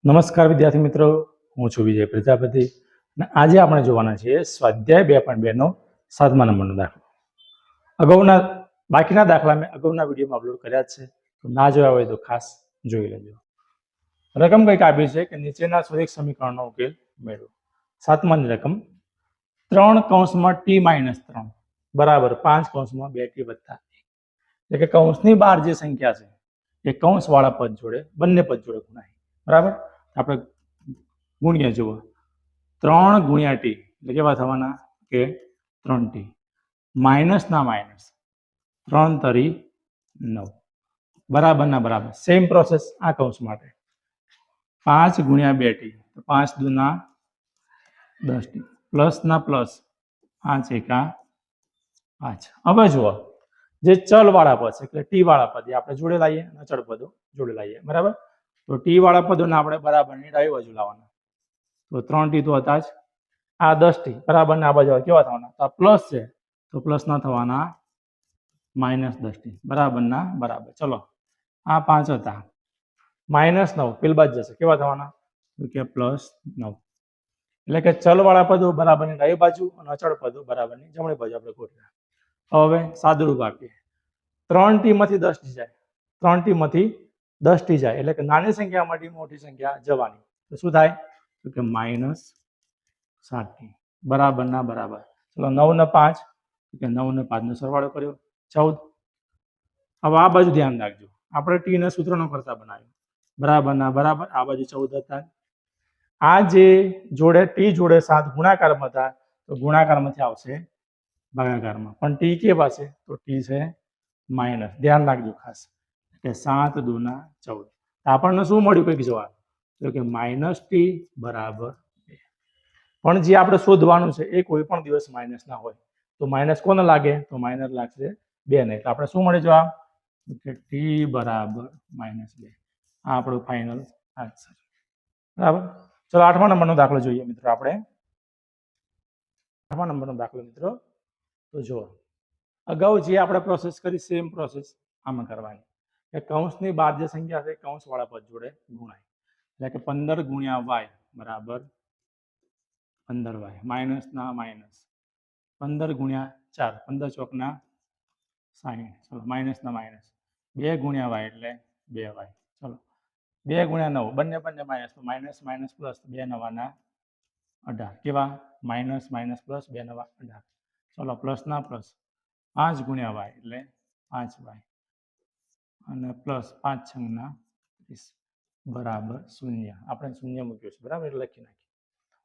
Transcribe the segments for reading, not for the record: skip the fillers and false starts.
નમસ્કાર વિદ્યાર્થી મિત્રો, હું છું વિજય પ્રજાપતિ અને આજે આપણે જોવાના છીએ સ્વાધ્યાય 2.2 નો 7મા નંબરનો દાખલો. અગાઉના બાકીના દાખલા મેં અગાઉના વિડીયોમાં અપલોડ કર્યા જ છે, તો ના જોયા હોય તો ખાસ જોઈ લેજો. રકમ કંઈક આપી છે કે નીચેના સ્વરૂપ સમીકરણનો ઉકેલ મેળવો. 7માની રકમ 3 બરાબર 5 2t વત્તા 1, એટલે કે કૌંસની બહાર જે સંખ્યા છે એ કૌંસવાળા પદ જોડે બંને પદ જોડે ગુણાય. બરાબર, આપણે ગુણ્યા જુઓ 3 ગુણ્યા ટી એટલે કેવા થવાના કે 3t, માઇનસના માઇનસ 3 તરી 9 બરાબરના બરાબર. સેમ પ્રોસેસ આ કૌંસ માટે 5 ગુણ્યા 2t તો 5 દુના 10t પ્લસના પ્લસ 5 એકા 5. હવે જુઓ જે ચલ વાળા પદ છે એટલે ટી વાળા પદ આપણે જોડે લાવીએ, અચળ પદો જોડે લાવીએ. બરાબર, તો ટી વાળા પદોને આપણે બરાબરની ડાબી બાજુ લાવવાના. તો 3t તો હતા જ, આ 10t બરાબર આ બાજુ કેવા થવાના? તો પ્લસ છે તો પ્લસ ના થવાના -10t બરાબરના બરાબર. ચલો, આ 5 હતા, -9 પેલી બાજુ જશે, કેવા થવાના? તો કે +9. એટલે કે ચલ વાળા પદો બરાબરની ડાબી બાજુ અને અચળ પદો બરાબરની જમણી બાજુ આપણે ગોઠવ્યા. હવે સાદુરૂપ આપીએ. 3t માંથી 10t જાય, 3t માંથી 10t જાય એટલે કે નાની સંખ્યામાંથી મોટી સંખ્યા જવાની. તો શું થાય? તો કે -7t બરાબરના બરાબર. ચલો, 9 ને 5 કે 9 ને 5 નો સરવાળો કર્યો 14. હવે આ બાજુ ધ્યાન રાખજો, આપણે ટી ને સૂત્રનો કરતા બનાવ્યો. બરાબરના બરાબર, આ બાજુ 14 હતા. આ જે જોડે ટી જોડે 7 ગુણાકારમાં હતા તો ગુણાકારમાંથી આવશે ભાગાકારમાં. પણ ટી કેવા છે? તો ટી છે માઇનસ. ધ્યાન રાખજો ખાસ કે 7 દુના 14. આપણને શું મળ્યું? કંઈક જવાબ, તો કે -t બરાબર 2. પણ જે આપણે શોધવાનું છે એ કોઈ પણ દિવસ માઇનસ ના હોય. તો માઇનસ કોને લાગે? તો માઇનસ લાગશે 2 ને. એટલે આપણે શું મળે જવાબ? કે t બરાબર -2. આ આપણું ફાઇનલ આન્સર. બરાબર, ચલો 8મા નંબરનો દાખલો જોઈએ મિત્રો. આપણે 8મા નંબરનો દાખલો મિત્રો તો જુઓ, અગાઉ જે આપણે પ્રોસેસ કરી સેમ પ્રોસેસ આમાં કરવાની. કે કૌંસની બહાર જે સંખ્યા છે કૌંસવાળા પદ જોડે ગુણાય. એટલે કે 15 ગુણ્યા y બરાબર 15y, માઇનસના માઇનસ 15 ગુણ્યા 4 15 ચોકના 60. ચલો, માઇનસના માઇનસ 2 ગુણ્યા y એટલે 2y. ચલો, 2 ગુણ્યા 9 બંને માઇનસ, તો માઇનસ માઇનસ પ્લસ 2 નવાના 18. કેવા? માઇનસ માઇનસ પ્લસ 2 નવા 18. ચલો, પ્લસના પ્લસ 5 ગુણ્યા y એટલે 5y અને પ્લસ 5 છંગના 30 બરાબર 0. આપણે 0 મૂક્યું છે, બરાબર, એટલે લખી નાખીએ.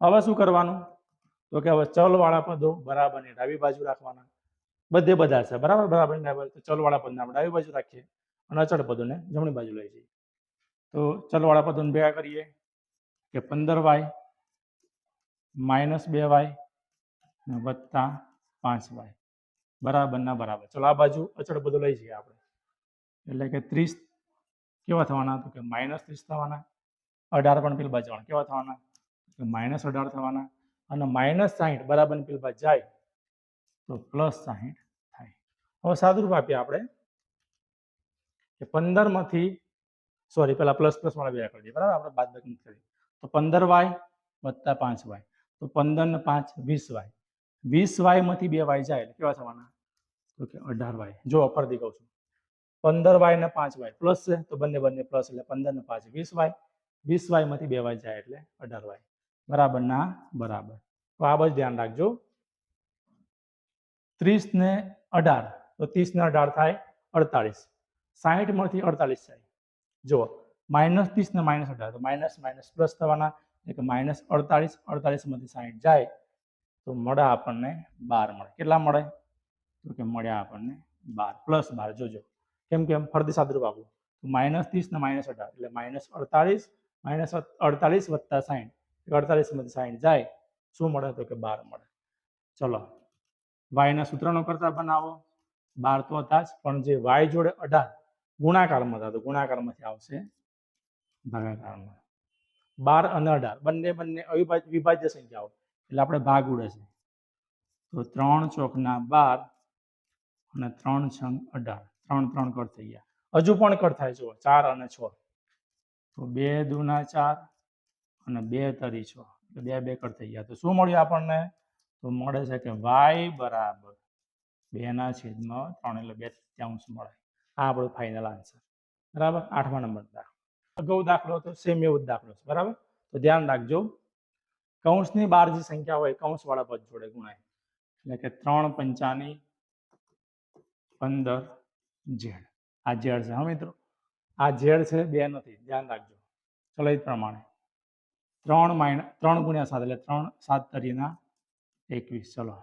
હવે શું કરવાનું? તો કે હવે ચલ વાળા પદો બરાબરની ડાબી બાજુ રાખવાના. બધે બધા છે બરાબર, બરાબરની ડાબી બાજુ. તો ચલ વાળા પદને આપણે ડાબી બાજુ રાખીએ અને અચળ પદોને જમણી બાજુ લઈ જઈએ. તો ચલ વાળા પદોને ભેગા કરીએ કે 15y -2y વત્તા 5y બરાબરના બરાબર. ચલો, આ બાજુ અચળ પદો લઈ જઈએ આપણે, એટલે કે 30 કેવા થવાના? તો કે -30 થવાના. 18 પણ પેલી બાજુ જવાના, કેવા થવાના? તો -18 થવાના. અને -60 બરાબરની પેલી બાજુ જાય તો +60 થાય. હવે સાદુરૂપ આપીએ આપણે કે 15 માંથી સોરી પેલા પ્લસ વાળા ભેગા કરી દઈએ. બરાબર, આપણે બાદબાકી કરીએ તો 15y વત્તા 5y, તો 15 ને 5 20y. 20y માંથી 2y જાય એટલે કેવા થવાના? તો કે 18y. જો ફરીથી કહું છું, 15y ને 5y પ્લસ છે તો બંને પ્લસ, એટલે 15 ને 5 20y. 20y માંથી 2y જાય એટલે 18y બરાબરના બરાબર. તો આ બધું ધ્યાન રાખજો. 30 ને 18 તો 30 ને 18 થાય 48. 60 માંથી 48 જાય. જુઓ, -30 ને -18 તો માઇનસ માઇનસ પ્લસ થવાના, એટલે કે -48. 48 માંથી 60 જાય તો મળે આપણને 12 મળે. કેટલા મળે? તો કે મળ્યા આપણને 12 +12. જોજો કેમ કેમ ફરીથી સાદુરૂપ આપું તો -30 ને -18 એટલે -48 -48 વત્તા 60. 48 માંથી 60 જાય, શું મળે? તો કે 12 મળે. ચલો, y ના સૂત્રનો કરતા બનાવો. 12 તો હતા જ, પણ જે y જોડે 18 ગુણાકારમાં હતા તો ગુણાકારમાંથી આવશે ભાગાકારમાં. 12 અને 18 બંને વિભાજ્ય સંખ્યાઓ એટલે આપણે ભાગ ઉડે છે. તો 3 ચોકના 12 અને 3 છંગ 18. 3 3 કટ થઈ ગયા. હજુ પણ કટ થાય. જુઓ, 4 અને 6 તો 2 દુના 4 અને 2 તરી 6 એટલે 2 કટ થઈ ગયા. તો શું મળ્યું આપણને? તો મળે છે કે y બરાબર 2/3 એટલે 2/3 મળે. આ આપણો ફાઇનલ આન્સર. બરાબર. 8મા નંબર દાખલો. અગાઉ દાખલો તો સેમ એવો જ દાખલો છે. બરાબર. તો ધ્યાન રાખજો, કૌંસની બહાર જે સંખ્યા હોય કૌંસવાળા પદ જોડે ગુણાય. એટલે કે 3 પંચાની 15 ઝેડ. આ ઝેડ છે. હા મિત્રો, આ ઝેડ છે, 2 નથી. ધ્યાન રાખજો. ચલો એ પ્રમાણે 3 ગુણ્યા 7 એટલે 3 7 તરીના 21. ચલો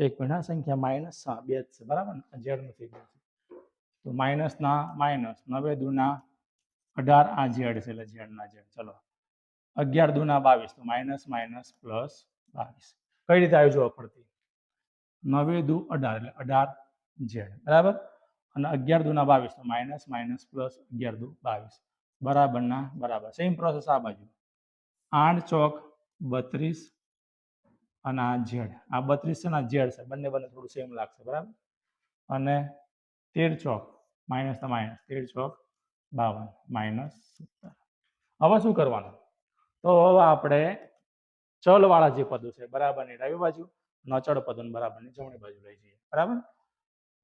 એક મિનિટ, સંખ્યા માઇનસ 2 જ છે. બરાબર ને? ઝેડ નથી. તો માઇનસના માઇનસ 9 દુના 18. આ ઝેડ છે એટલે ઝેડના ઝેડ. ચલો 11 દુના 22. તો માઇનસ માઇનસ પ્લસ 22. કઈ રીતે આવી જુઓ ફરતી? 9 દુ 18 એટલે 18 ઝેડ. બરાબર. અને 11 દુના 22. તો માઇનસ માઇનસ પ્લસ 11 દુ 22. બરાબરના બરાબર. સેમ પ્રોસેસ આ બાજુ. 8 ચોક 32 અને આ ઝેડ. આ 32 છે ને આ ઝેડ છે. બંને થોડું સેમ લાગશે. બરાબર. અને 13 ચોક માઇનસ 13 ચોક 52 માઇનસ 17. હવે શું કરવાનું? તો હવે આપણે ચલવાળા જે પદો છે બરાબરની ડાબી બાજુ, અચળ પદોને બરાબરની જમણી બાજુ લઈ જઈએ. બરાબર.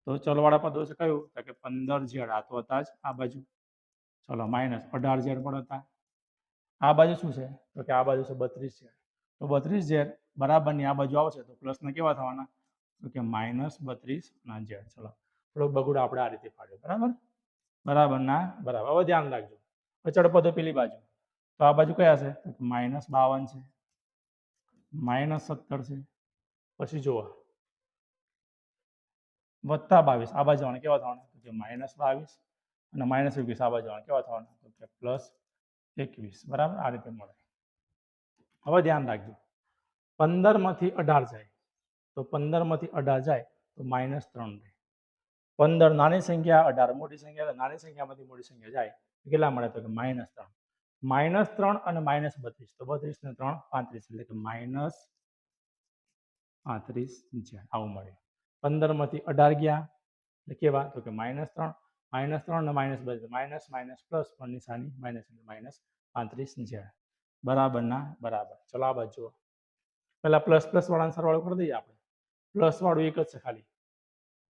તો ચલવાળા પદો છે કયું? તો કે 15 ઝેડ આ તો હતા જ આ બાજુ. ચલો માઇનસ 18 ઝેડ પણ હતા. આ બાજુ શું છે? તો કે આ બાજુ છે 32 ઝેડ. તો 32 ઝેડ બરાબરની આ બાજુ આવશે તો પ્લસના કેવા થવાના? તો કે -32 ના ઝેડ. ચલો થોડોક બગુડ આપણે આ રીતે પાડ્યો. બરાબર. બરાબરના બરાબર. હવે ધ્યાન રાખજો, અચળ પદો પેલી બાજુ. તો આ બાજુ કયા છે? -52 છે, -17 છે, પછી જુઓ +22. આ બાજુ જવાના કેવા થવાના? તો કે -22 અને -21 આ બાજુ જવાના કેવા થવાના? તો કે +21. બરાબર. આ રીતે મળે. હવે ધ્યાન રાખજો, 15 માંથી 18 જાય તો 15 માંથી 18 જાય તો -3 રહે. 15 નાની સંખ્યા, 18 મોટી સંખ્યા. નાની સંખ્યામાંથી મોટી સંખ્યા જાય કેટલા મળે? તો કે -3. -3 અને -32. તો 32 ને 3 35 એટલે કે -35 ઝેડ. આવું મળે. 15 માંથી 18 ગયા એટલે કેવા? તો કે -3 અને -32 માઇનસ માઇનસ પ્લસ પણ નિશાની માઇનસ એટલે -35 ઝેડ. બરાબરના બરાબર. ચલો આ બાજુ જુઓ. પહેલા પ્લસ વાળાનો સરવાળો કરી દઈએ આપણે. પ્લસ વાળું એક જ છે ખાલી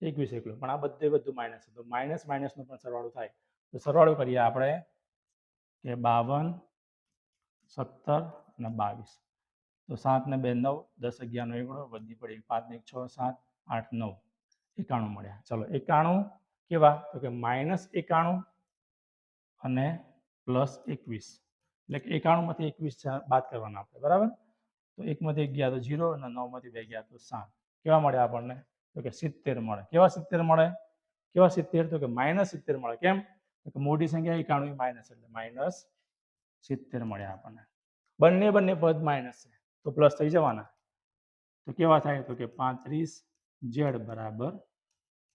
21 એકલું, પણ આ બધું માઇનસ છે. તો માઇનસ માઇનસનો પણ સરવાળો થાય. તો સરવાળો કરીએ આપણે કે 52 17 અને 22. તો 7 ને 2 9, 10 11 નો એકડો વધી પડી 5 ને 1 6 7 8 9 91 મળ્યા. ચલો 91 કેવા? તો કે -91 અને +21 એટલે કે 91 માંથી 21 બાદ કરવાના આપણે. બરાબર. તો 1 માંથી 1 ગયા તો 0 અને 9 માંથી 2 ગયા તો 7. કેવા મળ્યા આપણને? તો કે 70 મળે. કેવા 70 મળે? કેવા 70? તો કે -70 મળે. કેમ? તો કે મોટી સંખ્યા 91 માઇનસ એટલે -70 મળ્યા આપણને. બંને પદ માઇનસ છે તો પ્લસ થઈ જવાના. તો કેવા થાય? તો કે 35 ઝેડ બરાબર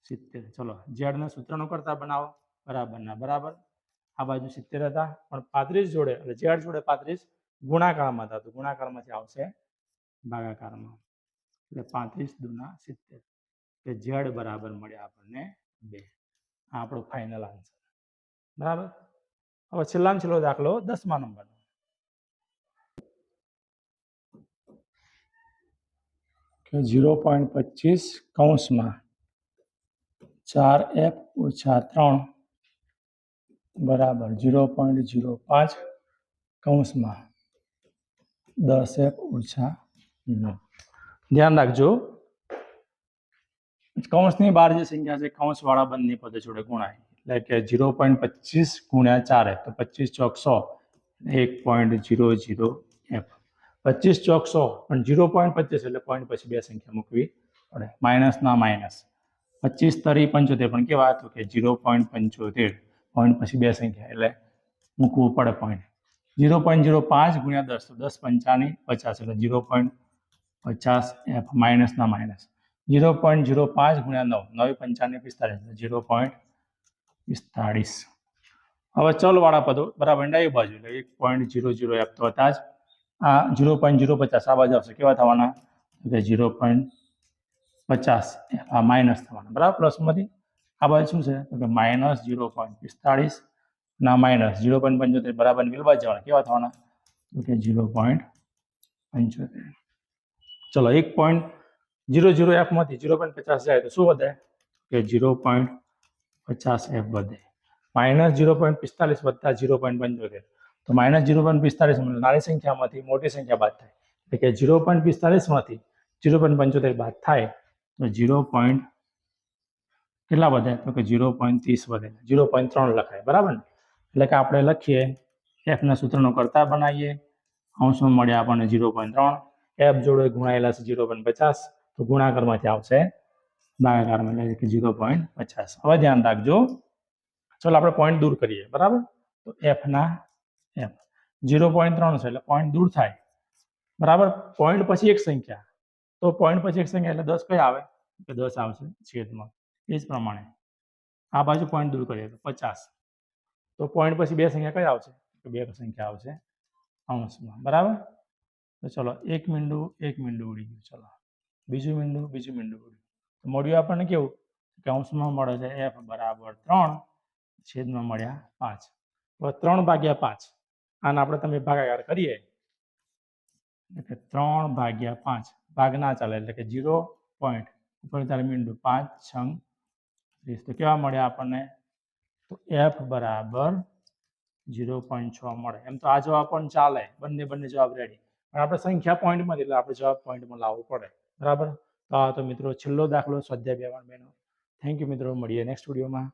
70. ચલો ઝેડના સૂત્રનો કરતા બનાવો. બરાબરના બરાબર. આ બાજુ 70 હતા પણ 35 જોડે એટલે ઝેડ જોડે 35 ગુણાકારમાં હતા. તો ગુણાકારમાંથી આવશે ભાગાકારમાં. એટલે 35 દુના 70 કે ઝેડ બરાબર મળ્યા આપણને 2. આ આપણો ફાઇનલ આન્સર. બરાબર. હવે છેલ્લામાં છેલ્લો દાખલો 10મા નંબરનો. કે 0.25 કૌંસમાં 4f - 3 બરાબર 0.05 કૌંસમાં 10f - 9. ધ્યાન રાખજો, કૌંસની બહાર જે સંખ્યા છે કૌંસવાળા બંને પદ જોડે ગુણાય. એટલે કે 0.25 ગુણ્યા 4f તો 25 ચોક 100 1.00f. 25 ચોક 100 પણ 0.25 એટલે પોઈન્ટ પછી બે સંખ્યા મૂકવી પડે. માઇનસના માઇનસ 25 તરી 75 પણ કેવા? તો કે 0.75 પોઈન્ટ પછી બે સંખ્યા એટલે મૂકવું પડે પોઈન્ટ. 0.05 ગુણ્યા 10 તો 10 પંચાની 50 એટલે 0.50f માઇનસના માઇનસ. 0.05 ગુણ્યા 9 9 પંચાની 45 એટલે 0.45. હવે ચલવાળા પદો બરાબર ડાબી બાજુ એટલે 1.00f તો હતા જ. આ 0.050 આ બાજુ આવશે. કેવા થવાના? તો 0.50 આ માઇનસ થવાના. બરાબર. પ્લસમાંથી આ બાજુ શું છે? તો કે -0.45 ના માઇનસ 0.75 બરાબર મિલ બાજુ જવાના. કેવા થવાના? તો કે 0.75. ચલો 1.00 f માંથી 0.50 જાય તો શું વધે કે 0.50 f વધે. -0.45 વત્તા 0.75 તો -0.45 નાની સંખ્યામાંથી મોટી સંખ્યા બાદ થાય એટલે કે 0.45 માંથી 0.75 બાદ થાય તો 0. કેટલા વધે તો કે 0.30 વધે. 0.3 લખાય બરાબર ને. એટલે કે આપણે લખીએ f ના સૂત્રનો કરતા બનાવીએ અંશમાં મળે આપણને 0.3 f જોડે ગુણાયેલા છે 0.50 તો ગુણાકારમાંથી આવશે ભાગાકારમાં એટલે કે 0.50. હવે ધ્યાન રાખજો ચલો આપણે પોઈન્ટ દૂર કરીએ બરાબર તો f ના f 0.3 છે એટલે પોઈન્ટ દૂર થાય બરાબર. પોઈન્ટ પછી એક સંખ્યા તો પોઈન્ટ પછી એક સંખ્યા એટલે 10 કઈ આવે કે 10 આવશે છેદમાં. એ જ પ્રમાણે આ બાજુ પોઈન્ટ દૂર કરીએ તો 50 તો પોઈન્ટ પછી બે સંખ્યા કઈ આવશે તો બે સંખ્યા આવશે અંશમાં બરાબર. તો ચલો એક મીંડું ઉડી ગયું. ચલો બીજું મીંડું ઉડ્યું તો મળ્યું આપણને કેવું કે અંશમાં મળે છે f બરાબર 3 છેદમાં મળ્યા 5. હવે 3/5 આને આપણે તમે ભાગાકાર કરીએ એટલે 3/5 ભાગ ના ચાલે એટલે કે 0.45 મીંડું 5 6 30 તો કેવા મળ્યા આપણને તો f બરાબર 0.6 મળે. એમ તો આ જવાબ પણ ચાલે બંને જવાબ રેડી પણ આપણે સંખ્યા પોઈન્ટમાં એટલે આપણે જવાબ પોઈન્ટમાં લાવવો પડે બરાબર. તો મિત્રો છેલ્લો દાખલો સ્વાધ્યાય 2 થેન્ક યુ મિત્રો મળીએ નેક્સ્ટ વિડીયોમાં.